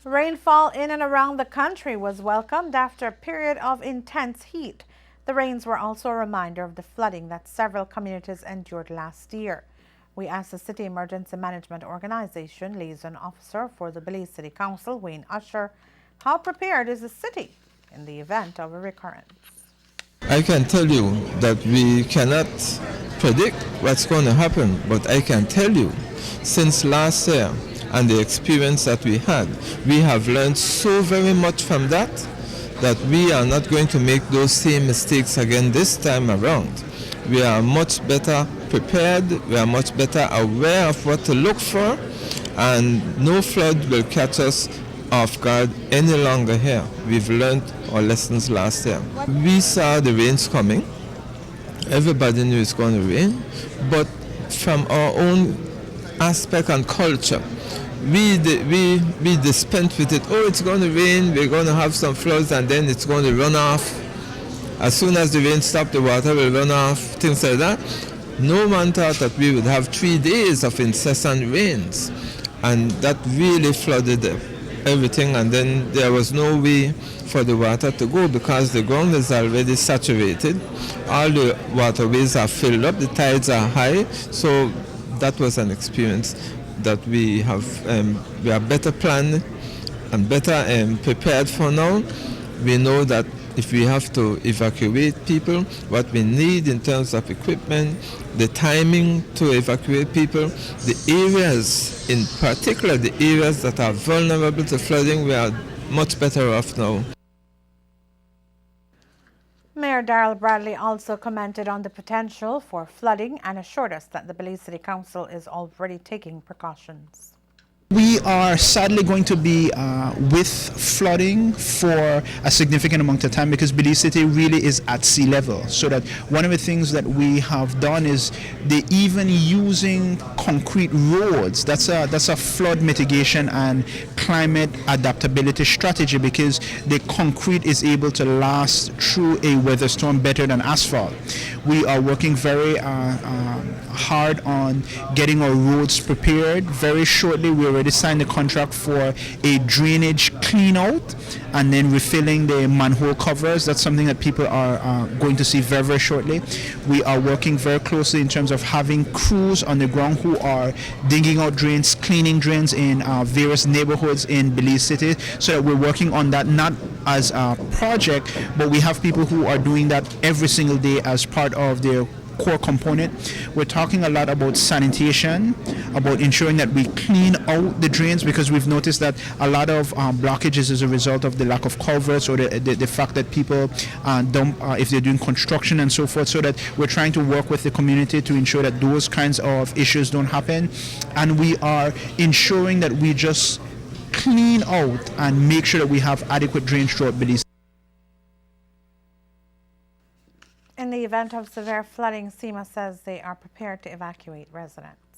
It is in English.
Rainfall in and around the country was welcomed after a period of intense heat. The rains were also a reminder of the flooding that several communities endured last year. We asked the City Emergency Management Organization liaison officer for the Belize City Council, Wayne Usher, how prepared is the city in the event of a recurrence? I can tell you that we cannot predict what's going to happen, but I can tell you, since last year and the experience that we had, we have learned so very much from that we are not going to make those same mistakes again this time around. We are much better prepared, we are much better aware of what to look for, and no flood will catch us off guard any longer here. We've learned our lessons last year. We saw the rains coming. Everybody knew it's going to rain, but from our own aspect and culture, we dispense with it. Oh, it's going to rain, we're going to have some floods, and then it's going to run off. As soon as the rain stops, the water will run off, things like that. No one thought that we would have 3 days of incessant rains, and that really flooded everything, and then there was no way for the water to go because the ground is already saturated. All the waterways are filled up, the tides are high, so that was an experience that we are better planned and better prepared for now. We know that if we have to evacuate people, what we need in terms of equipment, the timing to evacuate people, the areas, in particular the areas that are vulnerable to flooding, we are much better off now. Mayor Darrell Bradley also commented on the potential for flooding and assured us that the Belize City Council is already taking precautions. We are sadly going to be with flooding for a significant amount of time because Belize City really is at sea level. So that one of the things that we have done is they even using concrete roads. That's a flood mitigation and climate adaptability strategy because the concrete is able to last through a weather storm better than asphalt. We are working very hard on getting our roads prepared. Very shortly we already signed a contract for a drainage clean out and then refilling the manhole covers. That's something that people are going to see very, very shortly. We are working very closely in terms of having crews on the ground who are digging out drains, cleaning drains in various neighborhoods in Belize City. So that we're working on that not as a project, but we have people who are doing that every single day as part of their core component. We're talking a lot about sanitation, about ensuring that we clean out the drains because we've noticed that a lot of blockages as a result of the lack of culverts or the fact that people dump if they're doing construction and so forth, so that we're trying to work with the community to ensure that those kinds of issues don't happen, and we are ensuring that we just clean out and make sure that we have adequate drainage throughout Belize. In the event of severe flooding, SEMA says they are prepared to evacuate residents.